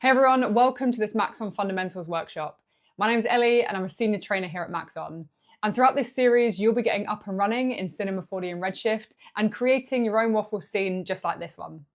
Hey everyone, welcome to this Maxon Fundamentals workshop. My name is Ellie and I'm a senior trainer here at Maxon. And throughout this series, you'll be getting up and running in Cinema 4D and Redshift and creating your own waffle scene just like this one.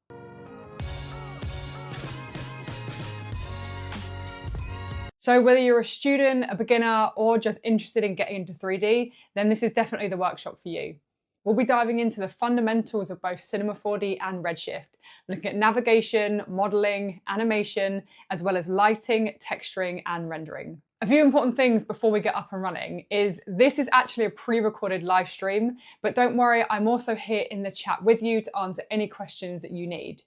So whether you're a student, a beginner, or just interested in getting into 3D, then this is definitely the workshop for you. We'll be diving into the fundamentals of both Cinema 4D and Redshift, looking at navigation, modeling, animation, as well as lighting, texturing, and rendering. A few important things before we get up and running is this is actually a pre-recorded live stream, but don't worry, I'm also here in the chat with you to answer any questions that you need.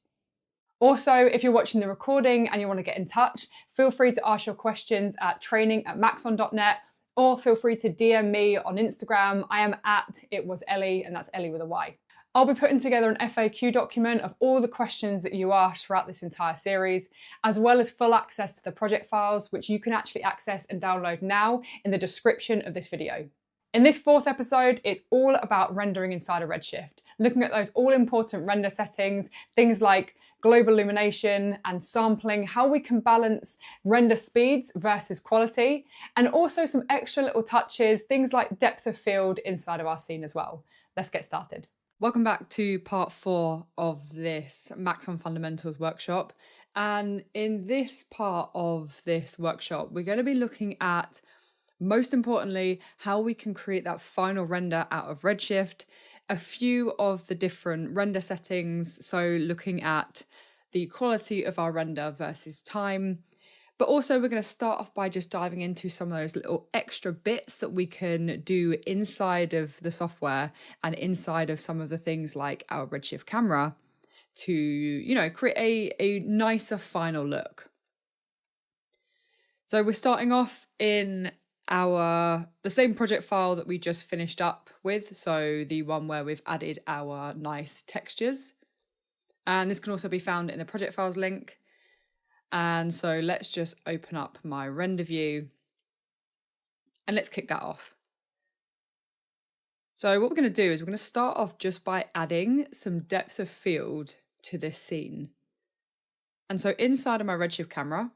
Also, if you're watching the recording and you want to get in touch, feel free to ask your questions at training@maxon.net, or feel free to DM me on Instagram. I am at itwasellie, and that's Ellie with a Y. I'll be putting together an FAQ document of all the questions that you asked throughout this entire series, as well as full access to the project files, which you can actually access and download now in the description of this video. In this fourth episode, it's all about rendering inside of Redshift, looking at those all-important render settings, things like global illumination and sampling, how we can balance render speeds versus quality, and also some extra little touches, things like depth of field inside of our scene as well. Let's get started. Welcome back to part 4 of this Maxon Fundamentals workshop. And in this part of this workshop, we're going to be looking at, most importantly, how we can create that final render out of Redshift, a few of the different render settings, so looking at the quality of our render versus time, but also we're going to start off by just diving into some of those little extra bits that we can do inside of the software and inside of some of the things like our Redshift camera to, create a nicer final look. So we're starting off in the same project file that we just finished up with, so the one where we've added our nice textures, and this can also be found in the project files link. And so let's just open up my render view and let's kick that off. So what we're going to do is we're going to start off just by adding some depth of field to this scene. And so inside of my Redshift camera,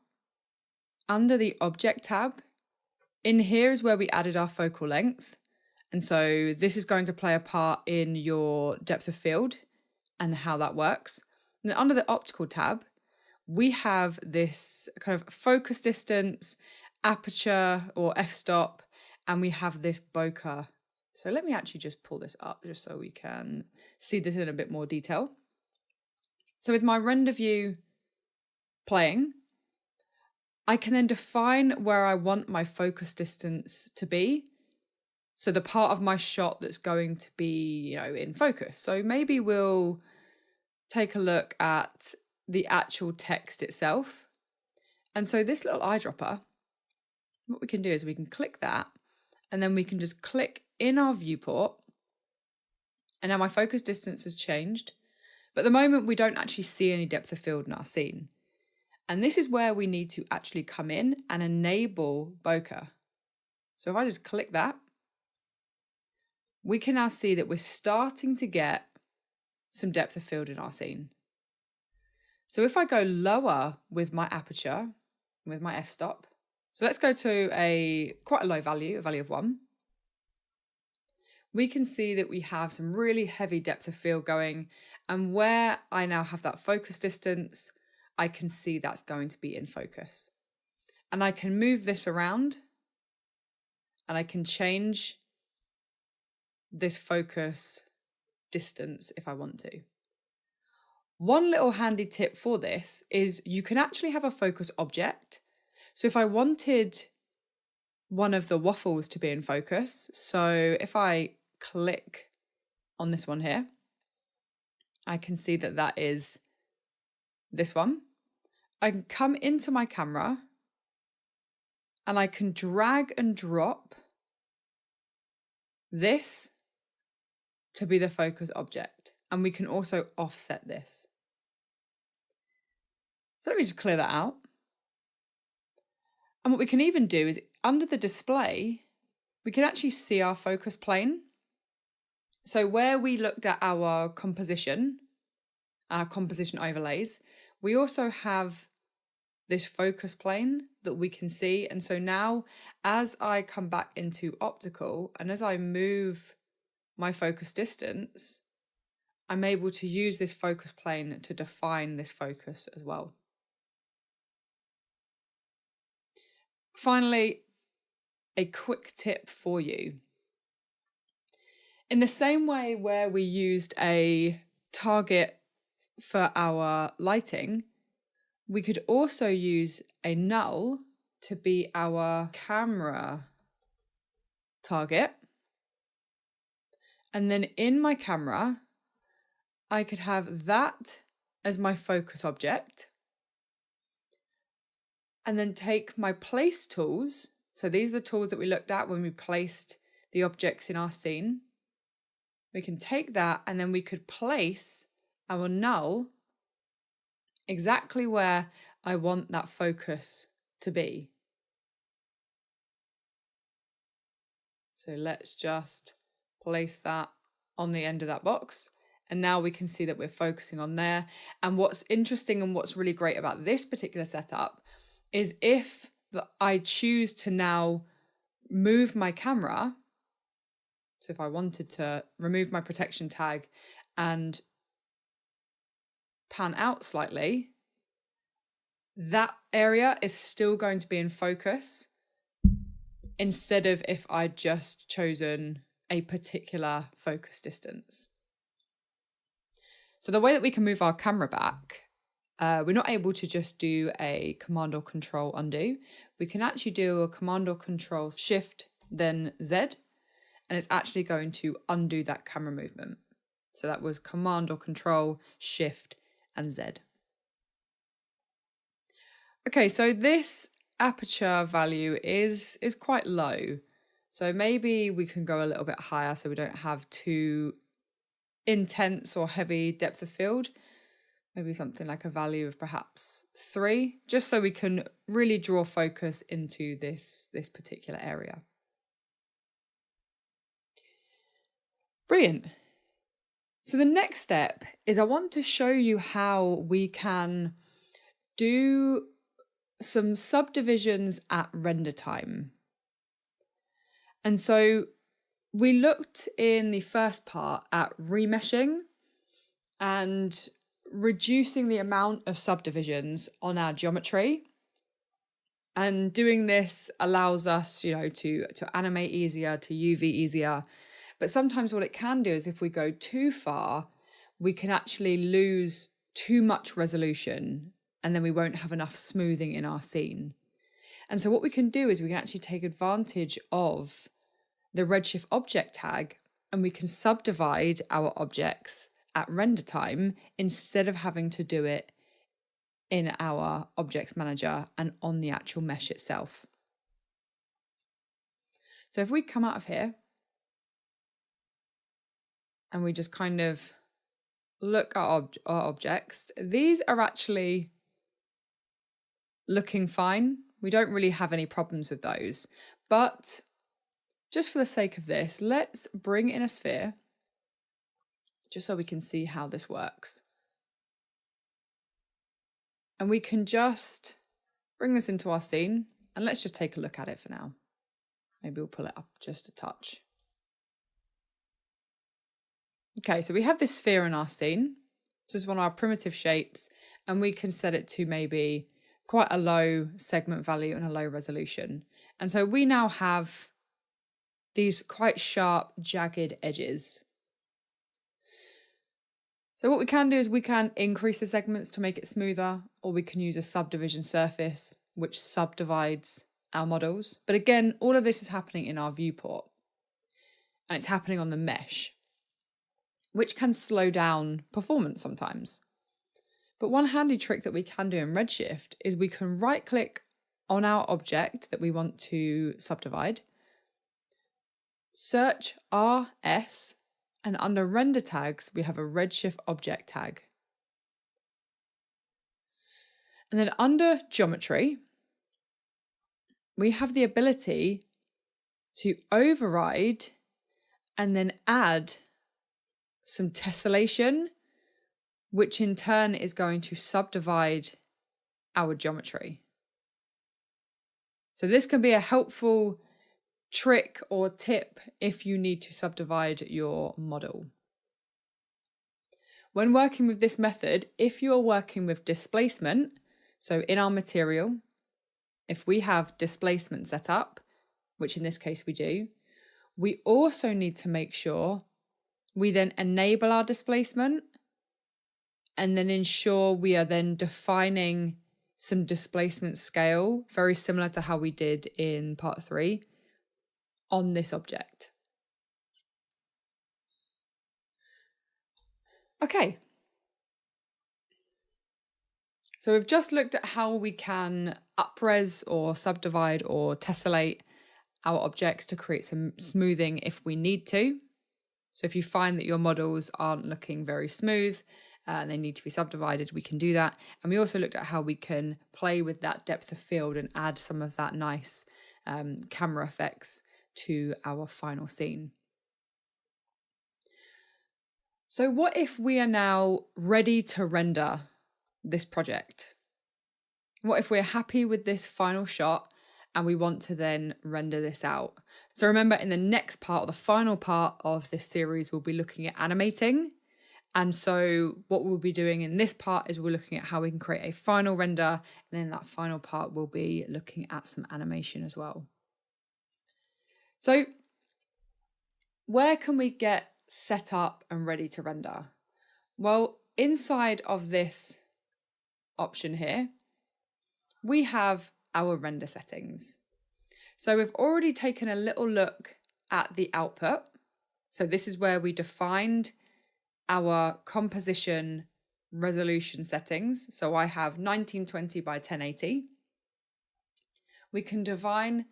under the object tab, in here is where we added our focal length. And so this is going to play a part in your depth of field and how that works. And then under the optical tab, we have this kind of focus distance, aperture or f-stop, and we have this bokeh. So let me actually just pull this up just so we can see this in a bit more detail. So with my render view playing, I can then define where I want my focus distance to be. So the part of my shot that's going to be, in focus. So maybe we'll take a look at the actual text itself. And so this little eyedropper, what we can do is we can click that, and then we can just click in our viewport. And now my focus distance has changed, but at the moment we don't actually see any depth of field in our scene. And this is where we need to actually come in and enable bokeh. So if I just click that, we can now see that we're starting to get some depth of field in our scene. So if I go lower with my aperture, with my f-stop, so let's go to quite a low value, a value of 1. We can see that we have some really heavy depth of field going, and where I now have that focus distance, I can see that's going to be in focus. And I can move this around and I can change this focus distance if I want to. One little handy tip for this is you can actually have a focus object. So if I wanted one of the waffles to be in focus, so if I click on this one here, I can see that that is this one. I can come into my camera and I can drag and drop this to be the focus object. And we can also offset this. So let me just clear that out. And what we can even do is under the display, we can actually see our focus plane. So where we looked at our composition overlays, we also have this focus plane that we can see. And so now as I come back into optical and as I move my focus distance, I'm able to use this focus plane to define this focus as well. Finally, a quick tip for you. In the same way where we used a target for our lighting, we could also use a null to be our camera target. And then in my camera, I could have that as my focus object. And then take my place tools. So these are the tools that we looked at when we placed the objects in our scene. We can take that and then we could place our null exactly where I want that focus to be. So let's just place that on the end of that box. And now we can see that we're focusing on there. And what's interesting and what's really great about this particular setup is if I choose to now move my camera, so if I wanted to remove my protection tag and pan out slightly, that area is still going to be in focus instead of if I'd just chosen a particular focus distance. So the way that we can move our camera back, we're not able to just do a Command or Control undo. We can actually do a Command or Control Shift, then Z, and it's actually going to undo that camera movement. So that was Command or Control, Shift, and Z. Okay, so this aperture value is quite low. So maybe we can go a little bit higher so we don't have too intense or heavy depth of field. Maybe something like a value of perhaps 3, just so we can really draw focus into this particular area. Brilliant. So the next step is I want to show you how we can do some subdivisions at render time. And so we looked in the first part at remeshing and reducing the amount of subdivisions on our geometry. And doing this allows us, to animate easier, to UV easier. But sometimes what it can do is if we go too far, we can actually lose too much resolution and then we won't have enough smoothing in our scene. And so what we can do is we can actually take advantage of the Redshift object tag and we can subdivide our objects at render time instead of having to do it in our objects manager and on the actual mesh itself. So if we come out of here and we just kind of look at our objects, these are actually looking fine. We don't really have any problems with those, but just for the sake of this, let's bring in a sphere just so we can see how this works. And we can just bring this into our scene and let's just take a look at it for now. Maybe we'll pull it up just a touch. Okay, so we have this sphere in our scene. This is one of our primitive shapes and we can set it to maybe quite a low segment value and a low resolution. And so we now have these quite sharp, jagged edges. So what we can do is we can increase the segments to make it smoother, or we can use a subdivision surface, which subdivides our models. But again, all of this is happening in our viewport and it's happening on the mesh, which can slow down performance sometimes. But one handy trick that we can do in Redshift is we can right click on our object that we want to subdivide, search RS, and under render tags, we have a Redshift object tag. And then under geometry, we have the ability to override and then add some tessellation, which in turn is going to subdivide our geometry. So this can be a helpful trick or tip if you need to subdivide your model. When working with this method, if you're working with displacement, so in our material, if we have displacement set up, which in this case we do, we also need to make sure we then enable our displacement and then ensure we are then defining some displacement scale, very similar to how we did in part 3, on this object. Okay. So we've just looked at how we can upres or subdivide or tessellate our objects to create some smoothing if we need to. So if you find that your models aren't looking very smooth and they need to be subdivided, we can do that. And we also looked at how we can play with that depth of field and add some of that nice camera effects to our final scene. So what if we are now ready to render this project? What if we're happy with this final shot and we want to then render this out? So remember, in the next part, or the final part of this series, we'll be looking at animating. And so what we'll be doing in this part is we're looking at how we can create a final render. And in that final part, we'll be looking at some animation as well. So where can we get set up and ready to render? Well, inside of this option here, we have our render settings. So we've already taken a little look at the output. So this is where we defined our composition resolution settings. So I have 1920 by 1080. We can define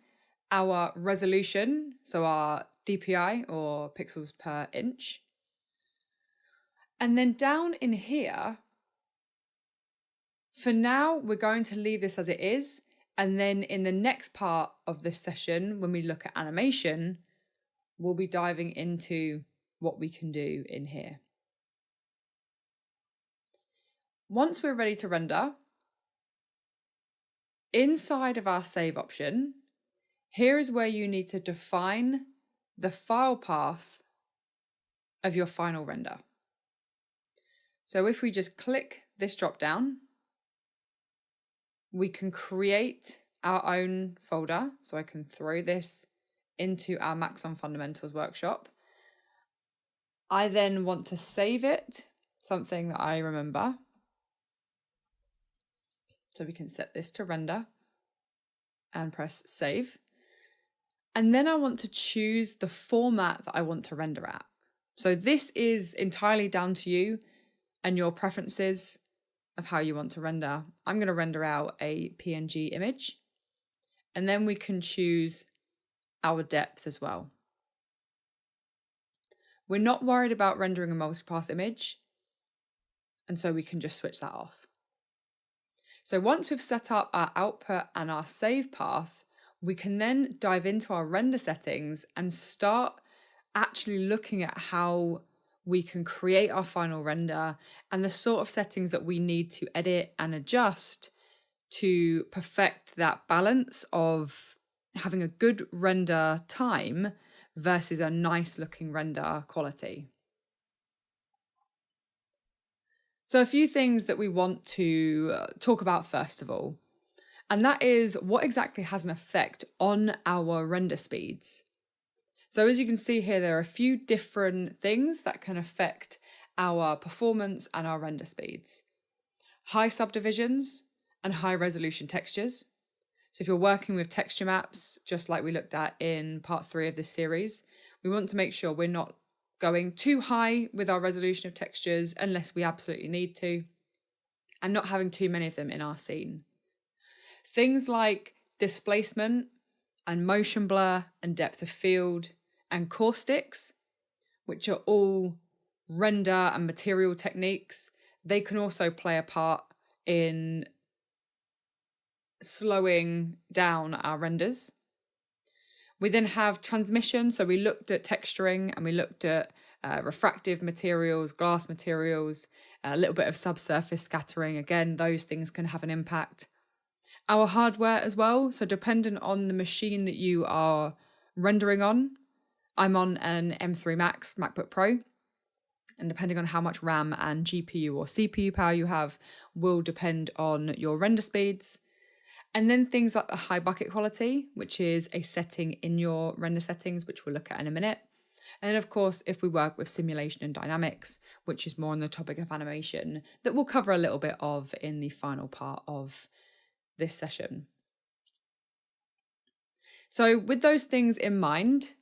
our resolution, so our DPI or pixels per inch. And then down in here, for now, we're going to leave this as it is. And then in the next part of this session, when we look at animation, we'll be diving into what we can do in here. Once we're ready to render, inside of our save option, here is where you need to define the file path of your final render. So if we just click this drop down, we can create our own folder. So I can throw this into our Maxon Fundamentals workshop. I then want to save it, something that I remember. So we can set this to render and press save. And then I want to choose the format that I want to render at. So this is entirely down to you and your preferences of how you want to render. I'm going to render out a PNG image. And then we can choose our depth as well. We're not worried about rendering a multipass image, and so we can just switch that off. So once we've set up our output and our save path, we can then dive into our render settings and start actually looking at how we can create our final render and the sort of settings that we need to edit and adjust to perfect that balance of having a good render time versus a nice looking render quality. So a few things that we want to talk about first of all, and that is what exactly has an effect on our render speeds. So as you can see here, there are a few different things that can affect our performance and our render speeds. High subdivisions and high resolution textures. So if you're working with texture maps, just like we looked at in part 3 of this series, we want to make sure we're not going too high with our resolution of textures unless we absolutely need to, and not having too many of them in our scene. Things like displacement and motion blur and depth of field and caustics, which are all render and material techniques, they can also play a part in slowing down our renders. We then have transmission, so we looked at texturing and we looked at refractive materials, glass materials, a little bit of subsurface scattering. Again, those things can have an impact our hardware as well. So depending on the machine that you are rendering on, I'm on an M3 Max MacBook Pro, and depending on how much RAM and GPU or CPU power you have will depend on your render speeds. And then things like the high bucket quality, which is a setting in your render settings, which we'll look at in a minute. And then, of course, if we work with simulation and dynamics, which is more on the topic of animation, that we'll cover a little bit of in the final part of this session. So with those things in mind,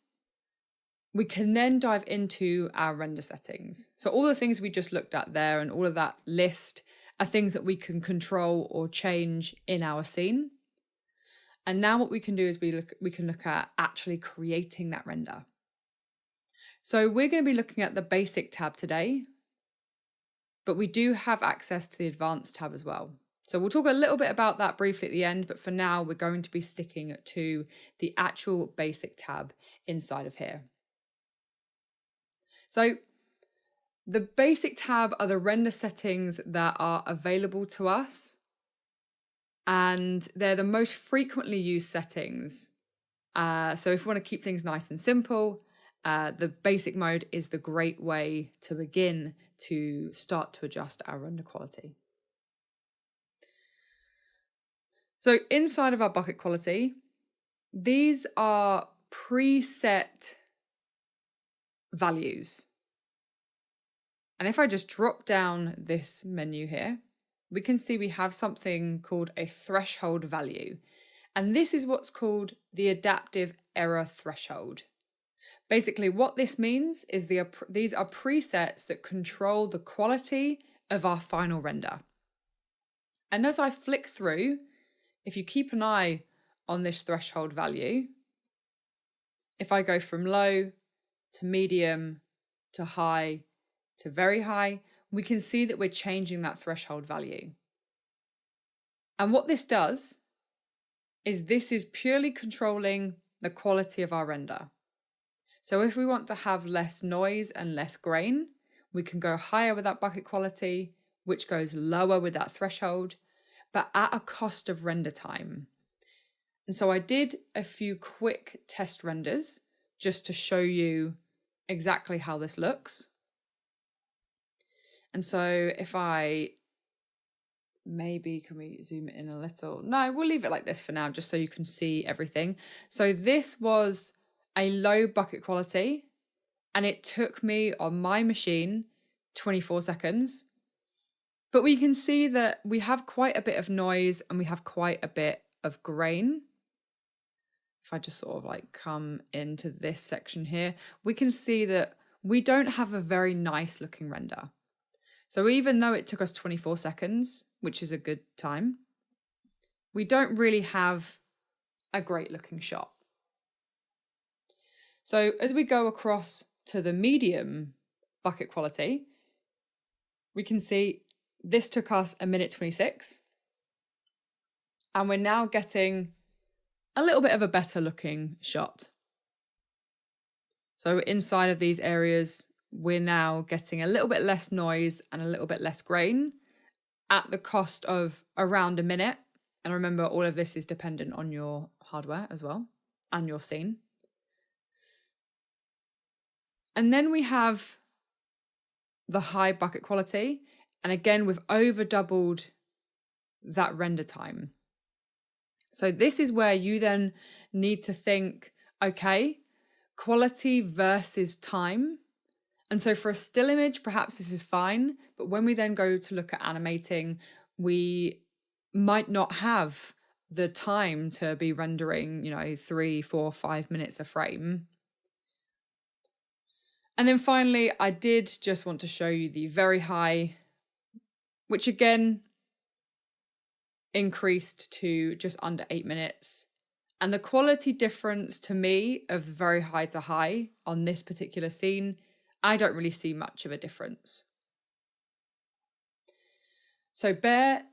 we can then dive into our render settings. So all the things we just looked at there and all of that list are things that we can control or change in our scene. And now what we can do is we can look at actually creating that render. So we're going to be looking at the basic tab today, but we do have access to the advanced tab as well. So we'll talk a little bit about that briefly at the end, but for now we're going to be sticking to the actual basic tab inside of here. So the basic tab are the render settings that are available to us, and they're the most frequently used settings. So if we want to keep things nice and simple, the basic mode is the great way to begin to start to adjust our render quality. So inside of our bucket quality, these are preset values. And if I just drop down this menu here, we can see we have something called a threshold value. And this is what's called the adaptive error threshold. Basically, what this means is these are presets that control the quality of our final render. And as I flick through, if you keep an eye on this threshold value, if I go from low to medium to high to very high, we can see that we're changing that threshold value. And what this does is this is purely controlling the quality of our render. So if we want to have less noise and less grain, we can go higher with that bucket quality, which goes lower with that threshold, but at a cost of render time. And so I did a few quick test renders just to show you exactly how this looks. And so if I maybe, can we zoom it in a little? No, we'll leave it like this for now, just so you can see everything. So this was a low bucket quality, and it took me on my machine 24 seconds. But we can see that we have quite a bit of noise and we have quite a bit of grain. If I just sort of like come into this section here, we can see that we don't have a very nice looking render. So even though it took us 24 seconds, which is a good time, we don't really have a great looking shot. So as we go across to the medium bucket quality, we can see this took us 1:26, and we're now getting a little bit of a better looking shot. So inside of these areas, we're now getting a little bit less noise and a little bit less grain at the cost of around a minute. And remember, all of this is dependent on your hardware as well and your scene. And then we have the high bucket quality. And again, we've over doubled that render time. So this is where you then need to think, okay, quality versus time. And so for a still image, perhaps this is fine. But when we then go to look at animating, we might not have the time to be rendering, 3, 4, 5 minutes a frame. And then finally, I did just want to show you the very high, which again increased to just under 8 minutes. And the quality difference to me of very high to high on this particular scene, I don't really see much of a difference. So bear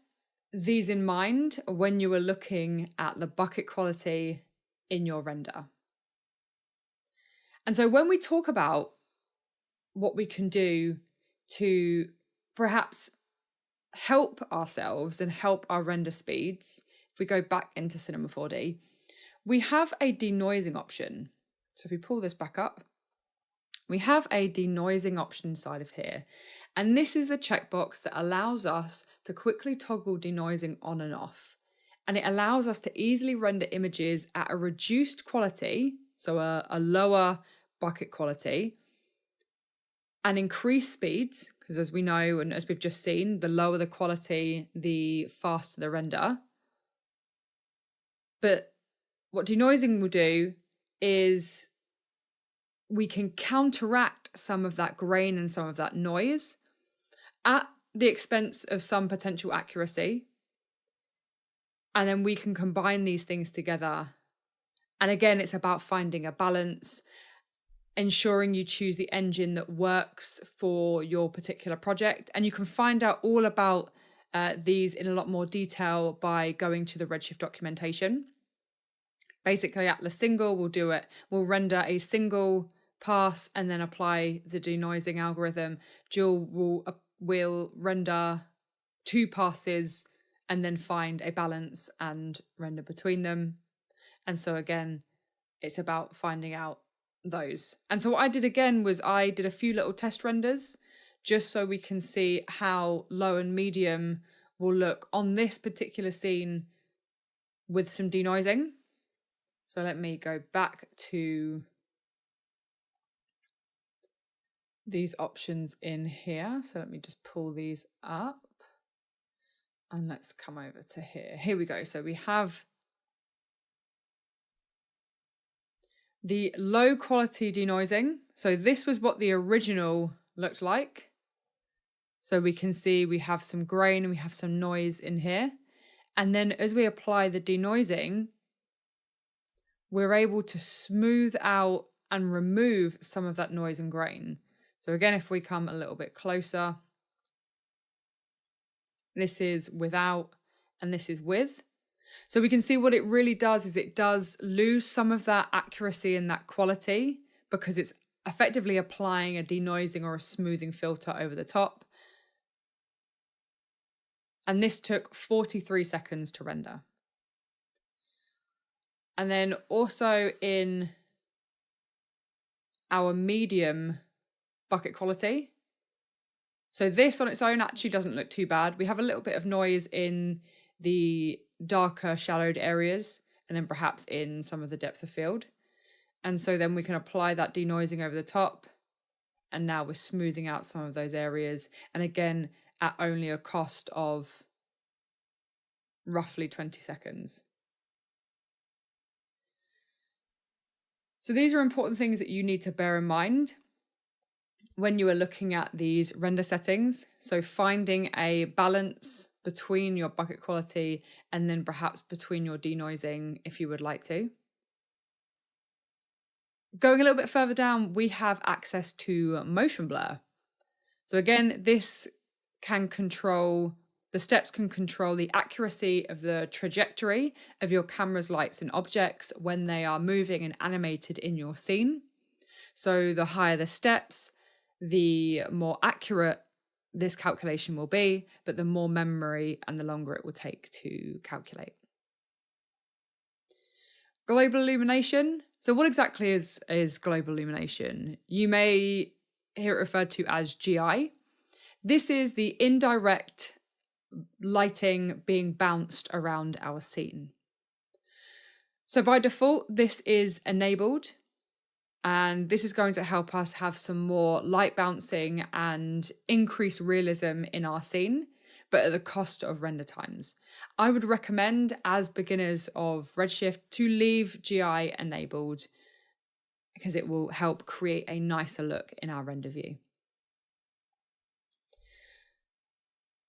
these in mind when you are looking at the bucket quality in your render. And so when we talk about what we can do to perhaps help ourselves and help our render speeds, if we go back into Cinema 4D, we have a denoising option. So if we pull this back up, we have a denoising option inside of here. And this is the checkbox that allows us to quickly toggle denoising on and off. And it allows us to easily render images at a reduced quality, so a lower bucket quality, and increase speeds, because as we know, and as we've just seen, the lower the quality, the faster the render. But what denoising will do is we can counteract some of that grain and some of that noise at the expense of some potential accuracy. And then we can combine these things together. And again, it's about finding a balance, ensuring you choose the engine that works for your particular project. And you can find out all about these in a lot more detail by going to the Redshift documentation. Basically, Atlas Single will render a single pass and then apply the denoising algorithm. Dual will render 2 passes and then find a balance and render between them. And so again, it's about finding out those. And so what I did again was I did a few little test renders just so we can see how low and medium will look on this particular scene with some denoising. So let me go back to these options in here. So let me just pull these up and let's come over to here. Here we go. So we have the low quality denoising. So this was what the original looked like. So we can see we have some grain and we have some noise in here. And then as we apply the denoising, we're able to smooth out and remove some of that noise and grain. So again, if we come a little bit closer, this is without and this is with. So we can see what it really does is it does lose some of that accuracy and that quality because it's effectively applying a denoising or a smoothing filter over the top. And this took 43 seconds to render. And then also in our medium bucket quality. So this on its own actually doesn't look too bad. We have a little bit of noise in the darker shadowed areas and then perhaps in some of the depth of field. And so then we can apply that denoising over the top. And now we're smoothing out some of those areas. And again, at only a cost of roughly 20 seconds. So these are important things that you need to bear in mind when you are looking at these render settings. So finding a balance between your bucket quality and then perhaps between your denoising if you would like to. Going a little bit further down, we have access to motion blur. So again, this can control, the steps can control the accuracy of the trajectory of your camera's lights and objects when they are moving and animated in your scene. So the higher the steps, the more accurate this calculation will be, but the more memory and the longer it will take to calculate. Global illumination. So what exactly is global illumination? You may hear it referred to as GI. This is the indirect lighting being bounced around our scene. So by default, this is enabled. And this is going to help us have some more light bouncing and increase realism in our scene, but at the cost of render times. I would recommend, as beginners of Redshift, to leave GI enabled because it will help create a nicer look in our render view.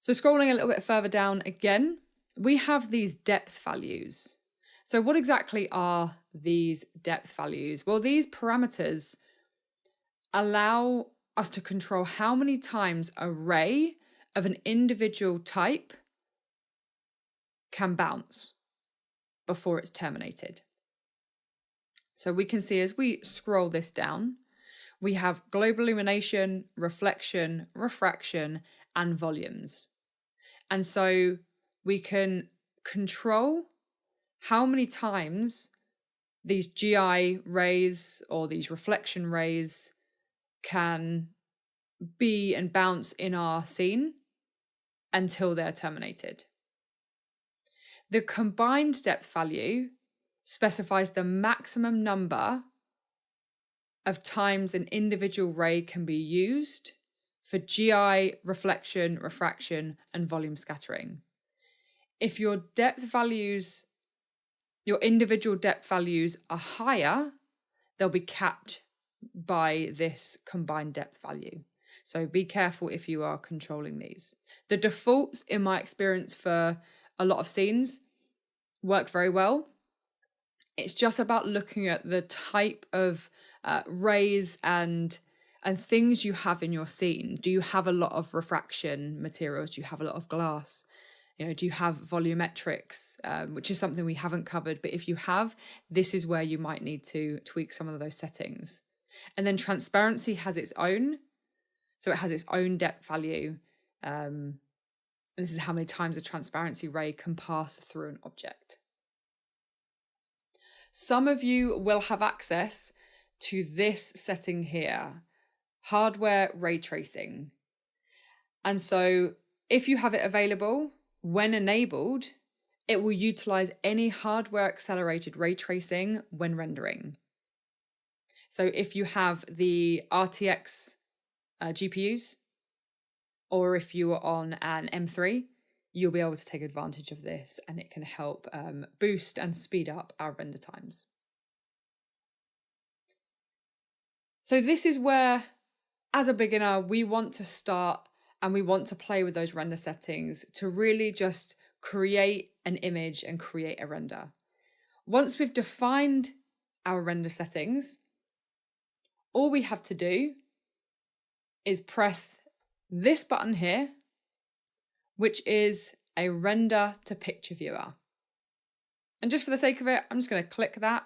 So scrolling a little bit further down again, we have these depth values. So what exactly are these depth values? Well, these parameters allow us to control how many times a ray of an individual type can bounce before it's terminated. So we can see as we scroll this down, we have global illumination, reflection, refraction, and volumes. And so we can control how many times these GI rays or these reflection rays can be and bounce in our scene until they're terminated. The combined depth value specifies the maximum number of times an individual ray can be used for GI, reflection, refraction, and volume scattering. If your individual depth values are higher, they'll be capped by this combined depth value. So be careful if you are controlling these. The defaults, in my experience, for a lot of scenes work very well. It's just about looking at the type of rays and things you have in your scene. Do you have a lot of refraction materials? Do you have a lot of glass? Do you have volumetrics, which is something we haven't covered, but if you have, this is where you might need to tweak some of those settings. And then transparency has its own, so it has its own depth value. And this is how many times a transparency ray can pass through an object. Some of you will have access to this setting here, hardware ray tracing. And so if you have it available, when enabled, it will utilize any hardware accelerated ray tracing when rendering. So if you have the RTX GPUs, or if you are on an M3, you'll be able to take advantage of this, and it can help boost and speed up our render times. So this is where, as a beginner, we want to start and we want to play with those render settings to really just create an image and create a render. Once we've defined our render settings, all we have to do is press this button here, which is a render to picture viewer. And just for the sake of it, I'm just going to click that,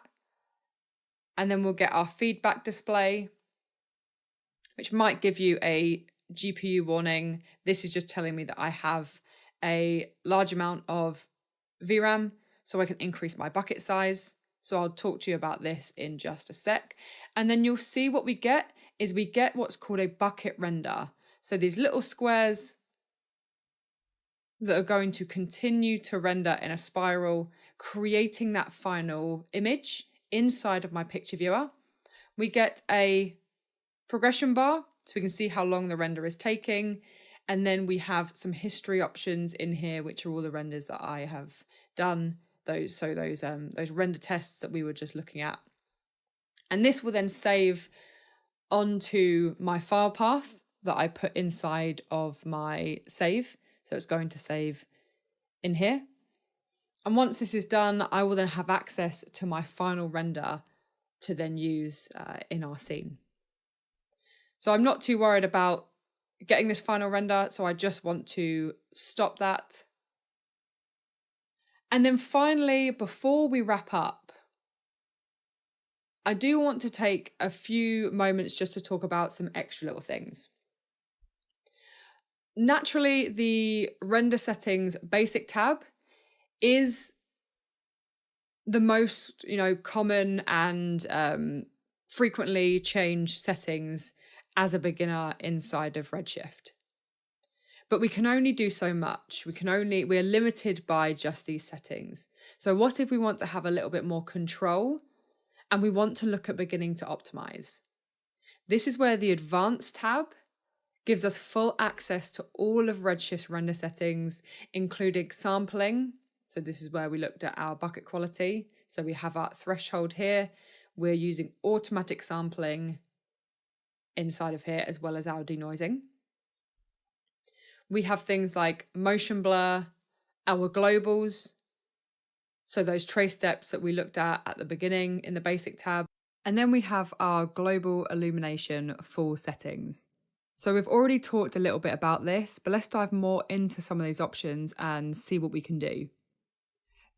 and then we'll get our feedback display, which might give you a GPU warning. This is just telling me that I have a large amount of VRAM, so I can increase my bucket size. So I'll talk to you about this in just a sec. And then you'll see what we get is we get what's called a bucket render. So these little squares that are going to continue to render in a spiral, creating that final image inside of my picture viewer. We get a progression bar, so we can see how long the render is taking. And then we have some history options in here, which are all the renders that I have done. Those render tests that we were just looking at. And this will then save onto my file path that I put inside of my save. So it's going to save in here. And once this is done, I will then have access to my final render to then use in our scene. So I'm not too worried about getting this final render, so I just want to stop that. And then finally, before we wrap up, I do want to take a few moments just to talk about some extra little things. Naturally, the render settings basic tab is the most, common and frequently changed settings as a beginner inside of Redshift. But we can only do so much. We're limited by just these settings. So what if we want to have a little bit more control and we want to look at beginning to optimize? This is where the advanced tab gives us full access to all of Redshift's render settings, including sampling. So this is where we looked at our bucket quality. So we have our threshold here. We're using automatic sampling inside of here, as well as our denoising. We have things like motion blur, our globals, so those trace steps that we looked at the beginning in the basic tab. And then we have our global illumination full settings. So we've already talked a little bit about this, but let's dive more into some of these options and see what we can do.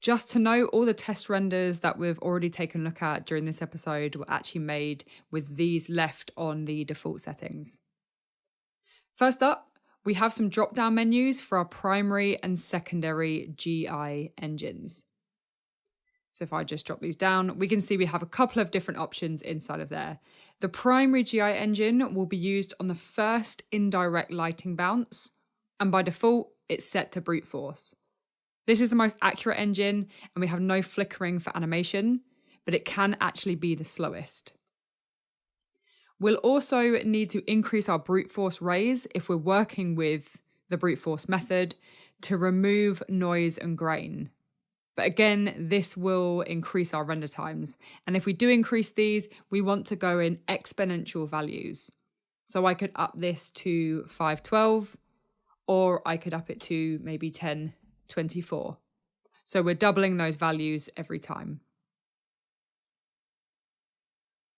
Just to know, all the test renders that we've already taken a look at during this episode were actually made with these left on the default settings. First up, we have some drop-down menus for our primary and secondary GI engines. So if I just drop these down, we can see we have a couple of different options inside of there. The primary GI engine will be used on the first indirect lighting bounce, and by default, it's set to brute force. This is the most accurate engine, and we have no flickering for animation, but it can actually be the slowest. We'll also need to increase our brute force raise if we're working with the brute force method to remove noise and grain. But again, this will increase our render times. And if we do increase these, we want to go in exponential values. So I could up this to 512, or I could up it to maybe 1024. So we're doubling those values every time.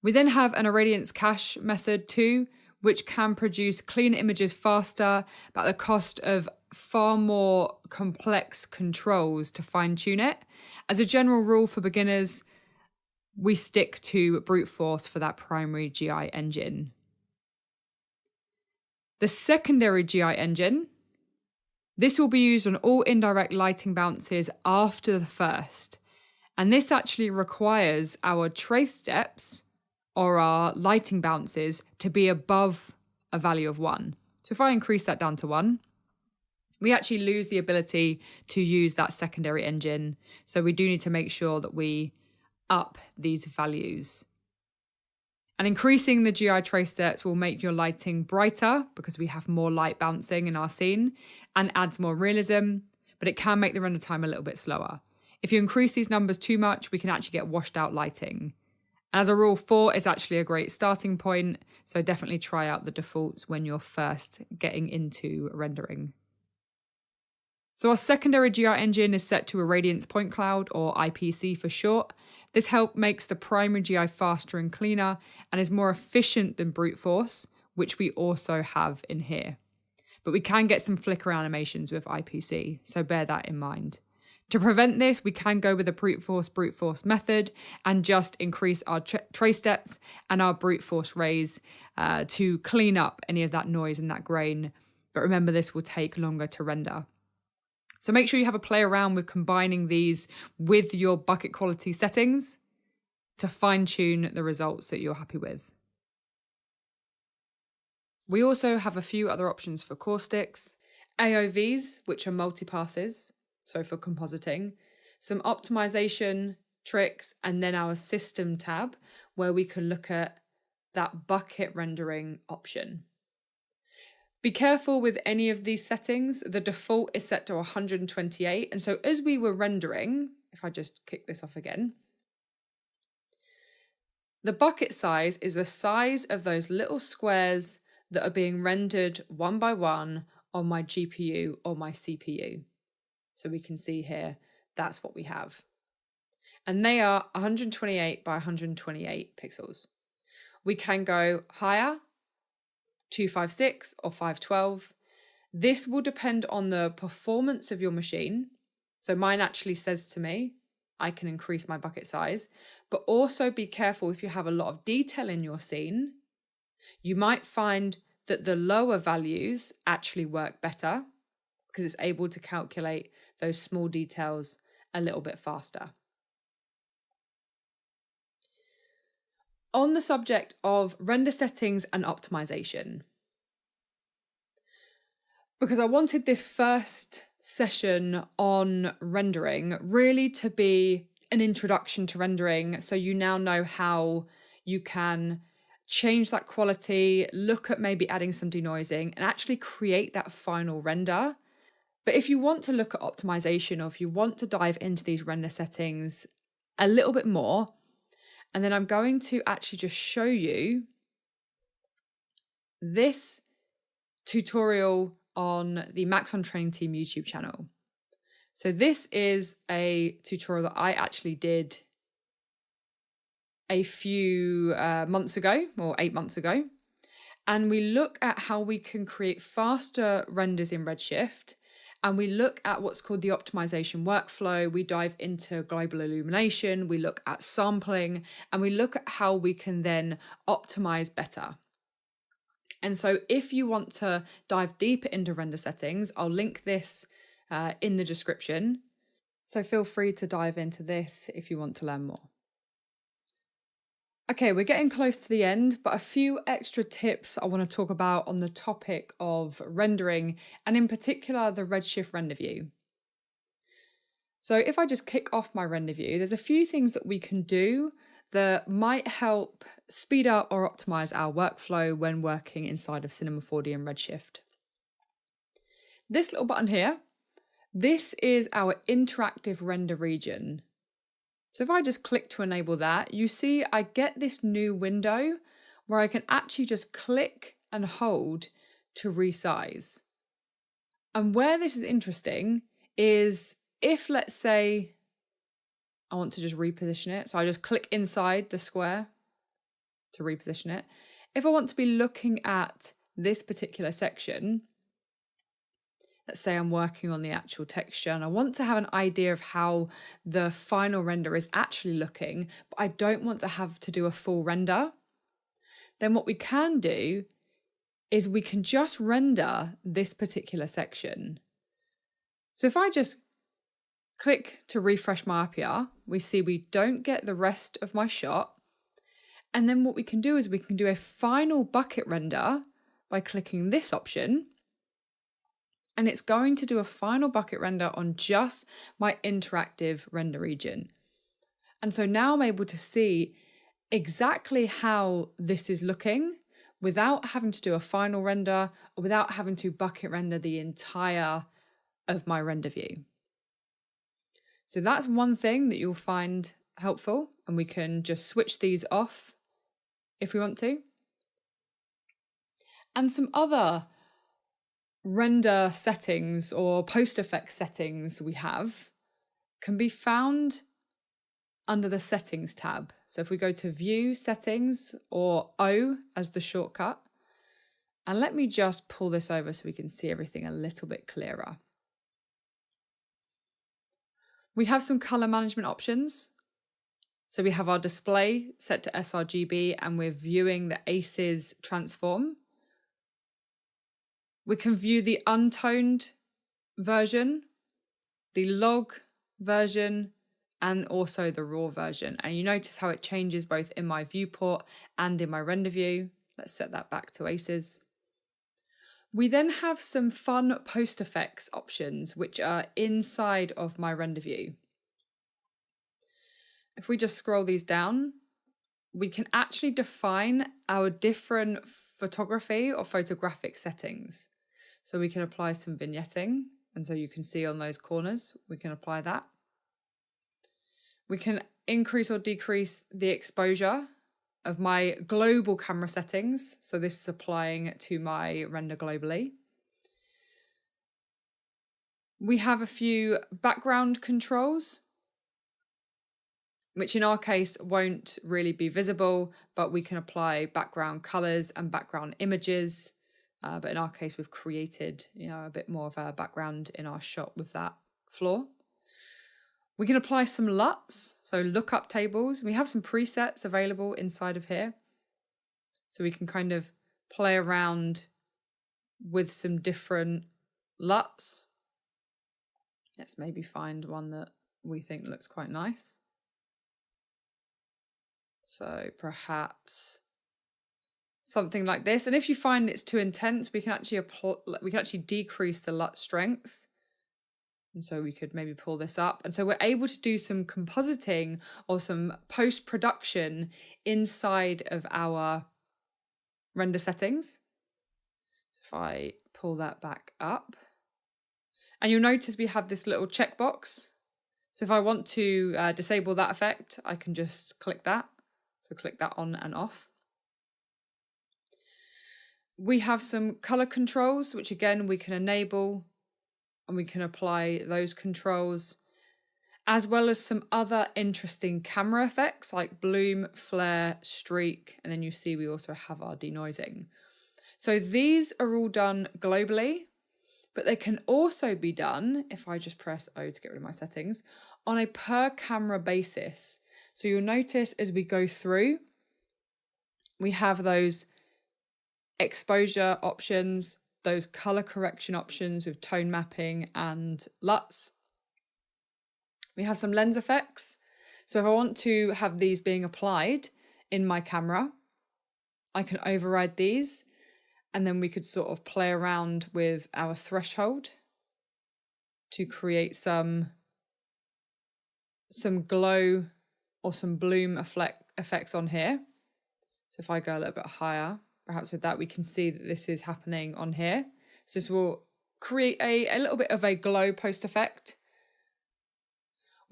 We then have an irradiance cache method too, which can produce clean images faster, but at the cost of far more complex controls to fine tune it. As a general rule for beginners, we stick to brute force for that primary GI engine. The secondary GI engine, this will be used on all indirect lighting bounces after the first. And this actually requires our trace steps or our lighting bounces to be above a value of 1. So if I increase that down to 1, we actually lose the ability to use that secondary engine. So we do need to make sure that we up these values. And increasing the GI trace steps will make your lighting brighter because we have more light bouncing in our scene and adds more realism, but it can make the render time a little bit slower. If you increase these numbers too much, we can actually get washed out lighting. As a rule, 4 is actually a great starting point, so definitely try out the defaults when you're first getting into rendering. So our secondary GI engine is set to irradiance point cloud, or IPC for short. This makes the primary GI faster and cleaner and is more efficient than brute force, which we also have in here. But we can get some flicker animations with IPC, so bear that in mind. To prevent this, we can go with the brute force method and just increase our trace steps and our brute force raise to clean up any of that noise and that grain. But remember, this will take longer to render. So make sure you have a play around with combining these with your bucket quality settings to fine tune the results that you're happy with. We also have a few other options for caustics, AOVs, which are multi-passes, so for compositing, some optimization tricks, and then our system tab where we can look at that bucket rendering option. Be careful with any of these settings. The default is set to 128. And so as we were rendering, if I just kick this off again, the bucket size is the size of those little squares that are being rendered one by one on my GPU or my CPU. So we can see here, that's what we have. And they are 128 by 128 pixels. We can go higher, 256 or 512. This will depend on the performance of your machine. So mine actually says to me, I can increase my bucket size, but also be careful if you have a lot of detail in your scene. You might find that the lower values actually work better because it's able to calculate those small details a little bit faster. On the subject of render settings and optimization, because I wanted this first session on rendering really to be an introduction to rendering, so you now know how you can change that quality, look at maybe adding some denoising, and actually create that final render. But if you want to look at optimization, or if you want to dive into these render settings a little bit more, and then I'm going to actually just show you this tutorial on the Maxon Training Team YouTube channel. So this is a tutorial that I actually did a few months ago, or 8 months ago. And we look at how we can create faster renders in Redshift. And we look at what's called the optimization workflow. We dive into global illumination. We look at sampling, and we look at how we can then optimize better. And so if you want to dive deeper into render settings, I'll link this in the description. So feel free to dive into this if you want to learn more. Okay, we're getting close to the end, but a few extra tips I want to talk about on the topic of rendering, and in particular the Redshift render view. So if I just kick off my render view, there's a few things that we can do that might help speed up or optimize our workflow when working inside of Cinema 4D and Redshift. This little button here, this is our interactive render region. So if I just click to enable that, you see I get this new window where I can actually just click and hold to resize. And where this is interesting is if, let's say, I want to just reposition it. So I just click inside the square to reposition it. If I want to be looking at this particular section, let's say I'm working on the actual texture and I want to have an idea of how the final render is actually looking, but I don't want to have to do a full render, then what we can do is we can just render this particular section. So if I just click to refresh my IPR, we see we don't get the rest of my shot. And then what we can do is we can do a final bucket render by clicking this option. And it's going to do a final bucket render on just my interactive render region. And so now I'm able to see exactly how this is looking without having to do a final render or without having to bucket render the entire of my render view. So that's one thing that you'll find helpful, and we can just switch these off if we want to. And some other render settings or PostFX settings we have can be found under the settings tab. So if we go to view settings, or O as the shortcut, and let me just pull this over so we can see everything a little bit clearer. We have some color management options. So we have our display set to sRGB and we're viewing the ACES transform. We can view the untoned version, the log version, and also the raw version. And you notice how it changes both in my viewport and in my render view. Let's set that back to ACES. We then have some fun PostFX options, which are inside of my render view. If we just scroll these down, we can actually define our different photography or photographic settings. So we can apply some vignetting. And so you can see on those corners, we can apply that. We can increase or decrease the exposure of my global camera settings. So this is applying to my render globally. We have a few background controls, which in our case won't really be visible, but we can apply background colors and background images. But in our case, we've created, a bit more of a background in our shot with that floor. We can apply some LUTs, so lookup tables. We have some presets available inside of here. So we can kind of play around with some different LUTs. Let's maybe find one that we think looks quite nice. So perhaps something like this. And if you find it's too intense, we can actually decrease the LUT strength. And so we could maybe pull this up. And so we're able to do some compositing or some post-production inside of our render settings. If I pull that back up, and you'll notice we have this little checkbox. So if I want to disable that effect, I can just click that. So click that on and off. We have some color controls, which again, we can enable and we can apply those controls, as well as some other interesting camera effects like bloom, flare, streak, and then you see we also have our denoising. So these are all done globally, but they can also be done, if I just press O to get rid of my settings, on a per camera basis. So you'll notice as we go through, we have those exposure options, those color correction options with tone mapping and LUTs. We have some lens effects. So if I want to have these being applied in my camera, I can override these, and then we could sort of play around with our threshold to create some glow or some bloom effects on here. So if I go a little bit higher, perhaps with that, we can see that this is happening on here. So this will create a little bit of a glow post effect.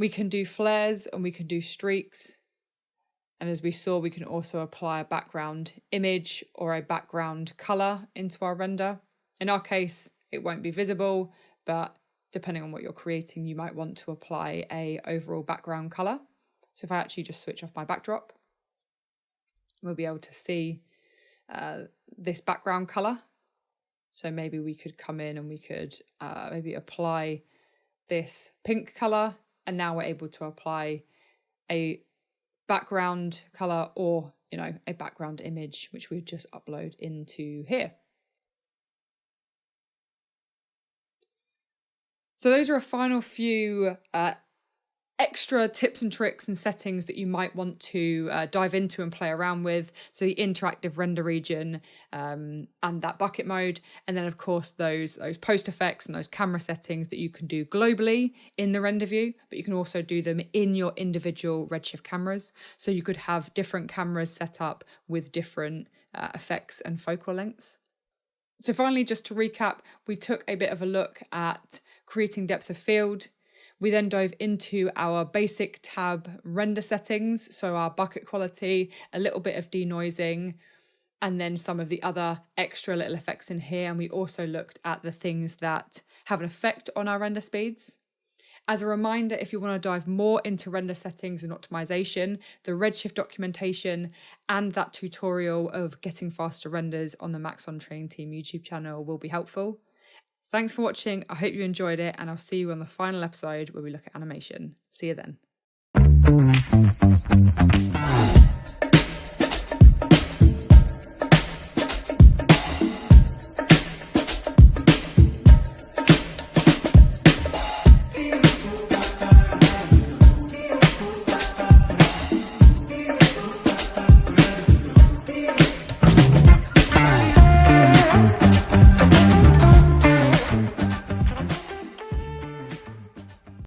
We can do flares and we can do streaks. And as we saw, we can also apply a background image or a background color into our render. In our case, it won't be visible, but depending on what you're creating, you might want to apply a overall background color. So if I actually just switch off my backdrop, we'll be able to see this background color. So maybe we could come in and we could maybe apply this pink color, and now we're able to apply a background color or, a background image, which we'd just upload into here. So those are a final few extra tips and tricks and settings that you might want to dive into and play around with. So the interactive render region and that bucket mode. And then of course those post effects and those camera settings that you can do globally in the render view, but you can also do them in your individual Redshift cameras. So you could have different cameras set up with different effects and focal lengths. So finally, just to recap, we took a bit of a look at creating depth of field. We then dove into our basic tab render settings, so our bucket quality, a little bit of denoising, and then some of the other extra little effects in here. And we also looked at the things that have an effect on our render speeds. As a reminder, if you want to dive more into render settings and optimization, the Redshift documentation and that tutorial of getting faster renders on the Max on Train Team YouTube channel will be helpful. Thanks for watching. I hope you enjoyed it, and I'll see you on the final episode where we look at animation. See you then.